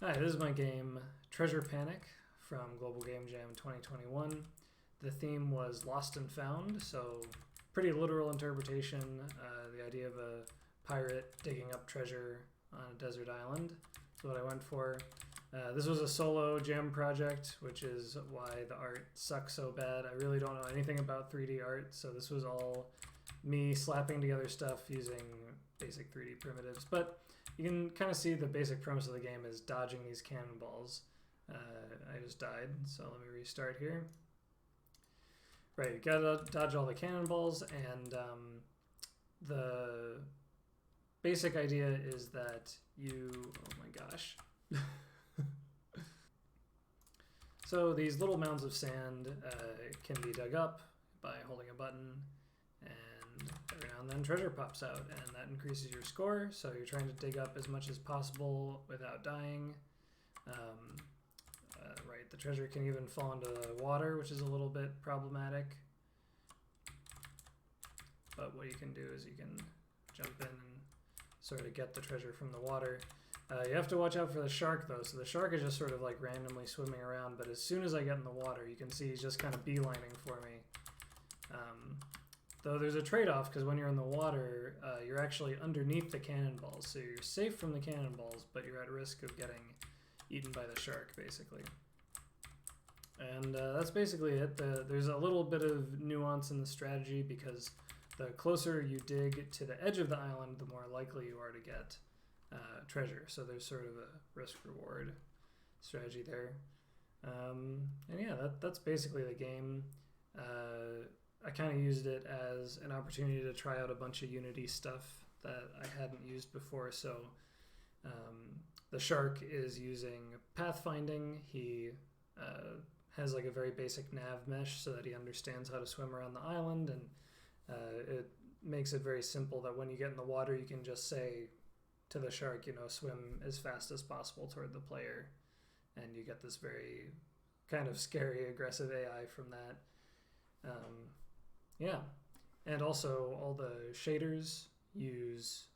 Hi, this is my game Treasure Panic from Global Game Jam 2021. The theme was Lost and Found, so pretty literal interpretation. The idea of a pirate digging up treasure on a desert island is what I went for. This was a solo jam project, which is why the art sucks so bad. I really don't know anything about 3D art, so this was all me slapping together stuff using basic 3D primitives. But you can kind of see the basic premise of the game is dodging these cannonballs. I just died, so let me restart here. Right, you gotta dodge all the cannonballs, and the basic idea is that oh my gosh. So these little mounds of sand can be dug up by holding a button, and every now and then treasure pops out, and that increases your score, so you're trying to dig up as much as possible without dying. Right, the treasure can even fall into the water, which is a little bit problematic. But what you can do is you can jump in and sort of get the treasure from the water. You have to watch out for the shark, though. So the shark is just sort of like randomly swimming around, but as soon as I get in the water, you can see he's just kind of beelining for me. Though there's a trade-off, because when you're in the water, you're actually underneath the cannonballs. So you're safe from the cannonballs, but you're at risk of getting eaten by the shark, basically. And that's basically it. There's a little bit of nuance in the strategy, because the closer you dig to the edge of the island, the more likely you are to get treasure. So there's sort of a risk-reward strategy there. And yeah, that's basically the game. I kind of used it as an opportunity to try out a bunch of Unity stuff that I hadn't used before. So the shark is using pathfinding. He has like a very basic nav mesh so that he understands how to swim around the island, and it makes it very simple that when you get in the water, you can just say to the shark, swim as fast as possible toward the player, and you get this very kind of scary, aggressive AI from that. Yeah, and also all the shaders use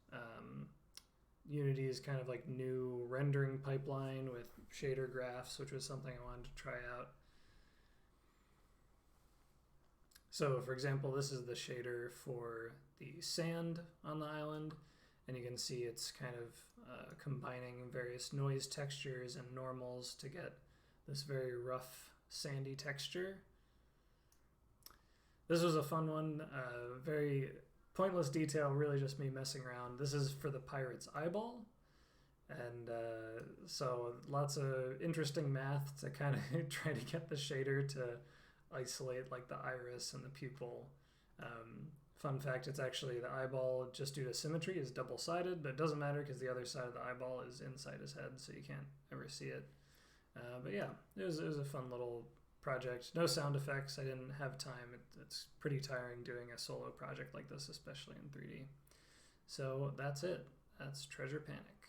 Unity's kind of like new rendering pipeline with shader graphs, which was something I wanted to try out. So for example, this is the shader for the sand on the island, and you can see it's kind of combining various noise textures and normals to get this very rough, sandy texture. This was a fun one, very pointless detail, really just me messing around. This is for the pirate's eyeball, and so lots of interesting math to kind of try to get the shader to isolate like the iris and the pupil. Fun fact, it's actually the eyeball, just due to symmetry, is double-sided, but it doesn't matter because the other side of the eyeball is inside his head, so you can't ever see it. But yeah, it was a fun little project. No sound effects. I didn't have time. It's pretty tiring doing a solo project like this, especially in 3D. So that's it. That's Treasure Panic.